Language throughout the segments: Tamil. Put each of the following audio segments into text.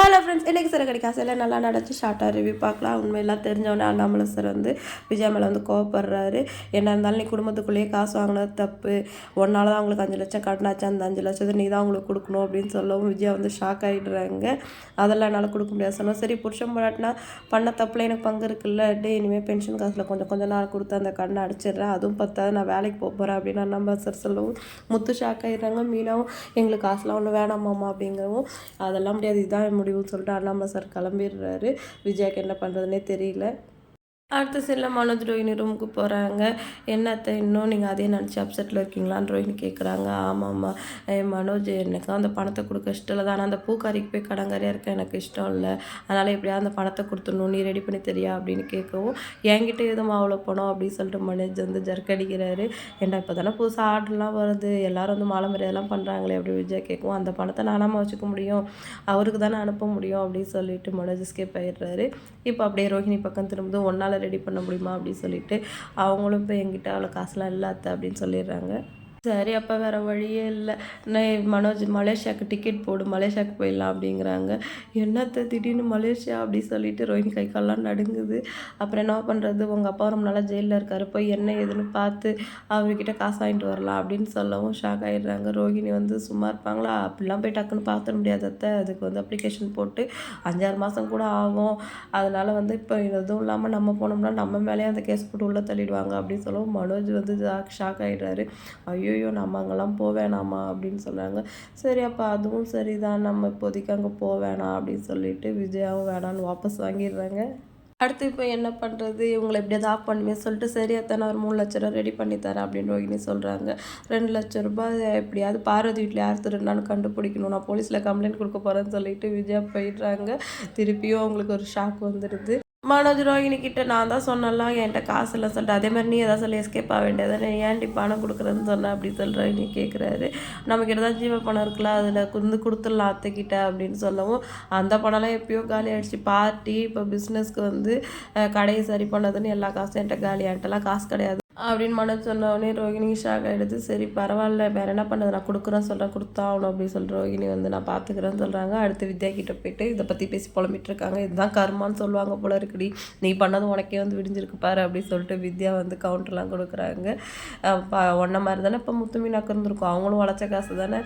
ஹலோ ஃப்ரெண்ட்ஸ், இன்றைக்கி சிறகடி காசையில் நல்லா நடந்து ஷார்ட்டாக ரிவ்யூ பார்க்கலாம். உண்மையெல்லாம் தெரிஞ்சவொடனே அண்ணாமலை சார் வந்து விஜயா மேலே வந்து கோவப்படுறாரு. என்ன இருந்தாலும் நீ குடும்பத்துக்குள்ளேயே காசு வாங்கினது தப்பு, ஒன்றால் தான் அவங்களுக்கு 5 லட்சம் கட்டினாச்சு, அந்த 5 லட்சத்தை நீ தான் அவங்களுக்கு கொடுக்கணும் அப்படின்னு சொல்லவும் விஜயா வந்து ஷாக் ஆகிடுறாங்க. அதெல்லாம் என்னால் கொடுக்க முடியாது சொன்னால், சரி புருஷன் போராட்டினா பண்ண தப்பில் எனக்கு பங்கு இருக்குல்ல, டே இனிமேல் பென்ஷன் காசில் கொஞ்சம் கொஞ்சம் நான் கொடுத்து அந்த கடனை அடிச்சிடுறேன், அதுவும் பத்தாது நான் வேலைக்கு போகிறேன் அப்படின்னு அண்ணாமலை சார் சொல்லவும் முத்து ஷாக் ஆகிடுறாங்க. மீனாவும் எங்களுக்கு காசுலாம் ஒன்றும் வேணாமாம்மா அப்படிங்கவும், அதெல்லாம் முடியாது, இதுதான் முடிவுன்னு சொல்லிட்டு அண்ணாமலை சார் கிளம்பிடுறாரு. விஜயாக்கு என்ன பண்ணுறதுனே தெரியல. அடுத்த சைடில் மனோஜ் ரோஹினி ரூமுக்கு போகிறாங்க. என்னத்தை இன்னும் நீங்கள் அதே நினச்சி அப்செட்டில் இருக்கீங்களான்னு ரோஹினி கேட்குறாங்க. ஆமாம்மா மனோஜ், எனக்கு அந்த பணத்தை கொடுக்க இஷ்டம் இல்லை, ஆனால் அந்த பூக்காரிக்கு போய் கடங்காரியாக இருக்க எனக்கு இஷ்டம் இல்லை, அதனால் எப்படியா அந்த பணத்தை கொடுத்துடணும், நீ ரெடி பண்ணி தெரியா அப்படின்னு கேட்கவும், என்கிட்ட எதுவும் அவ்வளோ பணம் அப்படின்னு சொல்லிட்டு மனோஜ் வந்து ஜர்க்கடிக்கிறாரு. ஏன்னா இப்போ தானே புதுசாக ஆர்டர்லாம் வருது, எல்லோரும் வந்து மாலை மரியாதைலாம் பண்ணுறாங்களே அப்படி விஜயா கேட்கவும், அந்த பணத்தை நானாமல் வச்சுக்க முடியும், அவருக்கு தானே அனுப்ப முடியும் அப்படின்னு சொல்லிட்டு மனோஜ் ஸ்கேப் ஆகிடுறாரு. இப்போ அப்படியே ரோஹினி பக்கம் திரும்பும் ஒன்றால் ரெடி பண்ண முடியுமா அப்படின்னு சொல்லிட்டு அவங்களும் இப்போ என்கிட்ட அவ்வளோ காசுலாம் இல்லாத அப்படின்னு சொல்லிடுறாங்க. சரி, அப்போ வேறு வழியே இல்லை, நான் மனோஜ் மலேசியாவுக்கு டிக்கெட் போடு, மலேசியாவுக்கு போயிடலாம் அப்படிங்கிறாங்க. என்னத்தை திடீர்னு மலேசியா அப்படி சொல்லிட்டு ரோஹினி கை கால்லாம் நடுங்குது. அப்புறம் என்ன பண்ணுறது, உங்கள் அப்பா ரொம்ப நாளாக ஜெயிலில் இருக்கார், போய் என்ன ஏதுன்னு பார்த்து அவர்கிட்ட காசு வாங்கிட்டு வரலாம் அப்படின்னு சொல்லவும் ஷாக் ஆகிடுறாங்க. ரோஹினி வந்து சும்மா இருப்பாங்களா, அப்படிலாம் போய் டக்குன்னு பார்த்துட முடியாதத்தை, அதுக்கு வந்து அப்ளிகேஷன் போட்டு 5-6 மாதம் கூட ஆகும், அதனால் வந்து இப்போ எதுவும் இல்லாமல் நம்ம போனோம்னா நம்ம மேலேயே அந்த கேஸ் போட்டு உள்ளே தள்ளிடுவாங்க அப்படின்னு சொல்லவும் மனோஜ் வந்து ஷாக் ஆகிடுறாரு. ஐயோ நம்ம அங்கெல்லாம் போவேணாமா அப்படின்னு சொல்கிறாங்க. சரி, அப்போ அதுவும் சரிதான், நம்ம இப்போதைக்கு அங்கே போவேணாம் அப்படின்னு சொல்லிட்டு விஜயாவும் வேணான்னு வாபஸ் வாங்கிடுறாங்க. அடுத்து இப்போ என்ன பண்ணுறது, இவங்களை எப்படியாவது ஆஃப் பண்ணுமே சொல்லிட்டு, சரி அத்தனை ஒரு 3 லட்ச ரூபா ரெடி பண்ணி தரேன் அப்படின்னு ரோஹினி சொல்கிறாங்க. 2 லட்ச ரூபாய் எப்படியாவது பார்வதி வீட்டில் யார் திருடினான்னு கண்டுபிடிக்கணும், நான் போலீஸில் கம்ப்ளைண்ட் கொடுக்க போகிறேன்னு சொல்லிட்டு விஜயா போயிடுறாங்க. திருப்பியும் அவங்களுக்கு ஒரு ஷாக் வந்துடுது. மனோஜ் ரோஹினி கிட்ட நான் தான் சொன்னலாம் என்கிட்ட காசு இல்லை சொல்லிட்டு, அதே மாதிரி நீ எதாவது சொல்லி எஸ்கேப் ஆக வேண்டியதானே, ஏன்டி பணம் கொடுக்குறேன்னு சொன்னேன் அப்படின்னு சொல்லி ரோஹினி கேட்குறாரு. நம்மக்கிட்ட தான் ஜீவ பணம் இருக்கலாம், அதில் வந்து கொடுத்துடலாம் அத்தைக்கிட்ட அப்படின்னு சொல்லவும், அந்த பணம்லாம் எப்பயோ காலி ஆகிடுச்சு, பார்ட்டி இப்போ பிஸ்னஸ்க்கு வந்து கடையை சரி பண்ணதுன்னு எல்லா காசும் என்கிட்ட காலி, என்கிட்டலாம் காசு கிடையாது அப்படின்னு மனோஜ் சொன்னோடனே ரோஹினி ஷாக் ஆகிடுது. சரி பரவாயில்ல, வேறு என்ன பண்ணுறது, நான் கொடுக்குறேன்னு சொல்கிறேன், கொடுத்தாகணும் அப்படின்னு சொல்லி ரோஹினி வந்து நான் பார்த்துக்கிறேன்னு சொல்கிறாங்க. அடுத்து வித்யா கிட்டே போயிட்டு இதை பற்றி பேசி புலம்பிட்டு இருக்காங்க. இதுதான் கர்மான்னு சொல்லுவாங்க போல இருக்குடி, நீ பண்ணது உனக்கே வந்து விடிஞ்சிருக்கு பாரு அப்படின்னு சொல்லிட்டு வித்யா வந்து கவுண்டர்லாம் கொடுக்குறாங்க. ஒன்றை மாதிரி தானே இப்போ முத்து மீனாக்கு இருந்திருக்கும், அவங்களும் உழைச்ச காசு தானே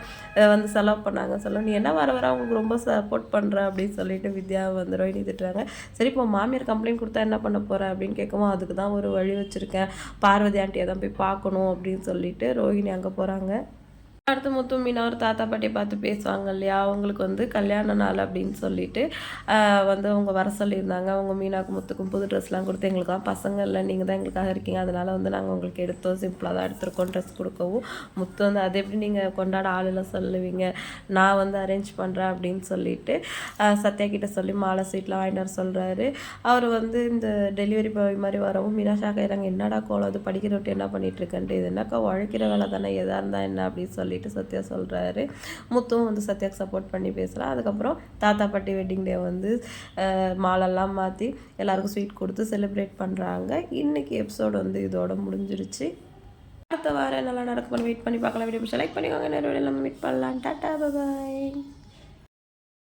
வந்து செலவு பண்ணாங்க சொல்ல, நீ என்ன வர அவங்களுக்கு ரொம்ப சப்போர்ட் பண்ணுற அப்படின்னு சொல்லிட்டு வித்யா வந்து ரோஹினி திட்டுறாங்க. சரி, இப்போ மாமியார் கம்ப்ளைண்ட் கொடுத்தா என்ன பண்ண போகிற அப்படின்னு கேட்கவும், அதுக்கு தான் ஒரு வழி வச்சுருக்கேன், பார்வதி ஆண்டியை தான் போய் பார்க்கணும் அப்படின்னு சொல்லிட்டு ரோஹினி அங்கே போகிறாங்க. அடுத்து முத்து மீனா ஒரு தாத்தா பாட்டியை பார்த்து பேசுவாங்க இல்லையா, அவங்களுக்கு வந்து கல்யாண நாள் அப்படின்னு சொல்லிட்டு வந்து அவங்க வர சொல்லியிருந்தாங்க. அவங்க மீனாக்கும் முத்துக்கும் புது ட்ரெஸ்லாம் கொடுத்து, எங்களுக்குலாம் பசங்க இல்லை, நீங்கள் தான் எங்களுக்காக இருக்கீங்க, அதனால் வந்து நாங்கள் உங்களுக்கு எடுத்தோம், சிம்பிளாக தான் எடுத்துருக்கோம் ட்ரெஸ் கொடுக்கவும், முத்து வந்து அது எப்படி நீங்கள் கொண்டாட ஆளுல சொல்லுவீங்க, நான் வந்து அரேஞ்ச் பண்ணுறேன் அப்படின்னு சொல்லிட்டு சத்யா கிட்ட சொல்லி மாலை ஸ்வீட்லாம் வாங்கிட்டு வர சொல்கிறாரு. அவர் வந்து இந்த டெலிவரி பாய் மாதிரி வரவும் மீனா ஷாக் ஆகிறாங்க. என்னடா கோலம், அது படிக்கிற விட்டு என்ன பண்ணிகிட்ருக்கேன்ட்டு, இது என்னக்கா உழைக்கிற வேலை தானே, எதாக இருந்தால் என்ன அப்படின்னு சொல்லிட்டு சத்யா சொல்கிறாரு. முத்துவும் வந்து சத்யாவுக்கு சப்போர்ட் பண்ணி பேசுகிறான். அதுக்கப்புறம் தாத்தா பாட்டி வெட்டிங் டே வந்து மாலெல்லாம் மாற்றி எல்லாருக்கும் ஸ்வீட் கொடுத்து செலிப்ரேட் பண்ணுறாங்க. இன்றைக்கி எபிசோடு வந்து இதோட முடிஞ்சிருச்சு. அடுத்த வாரம் நல்லா நடக்கும், வெயிட் பண்ணி பார்க்கலாம். வீடியோ லைக் பண்ணிக்கோங்க, நிறைய வீடியோ நம்ம மீட் பண்ணலாம். டாட்டா, பாய்.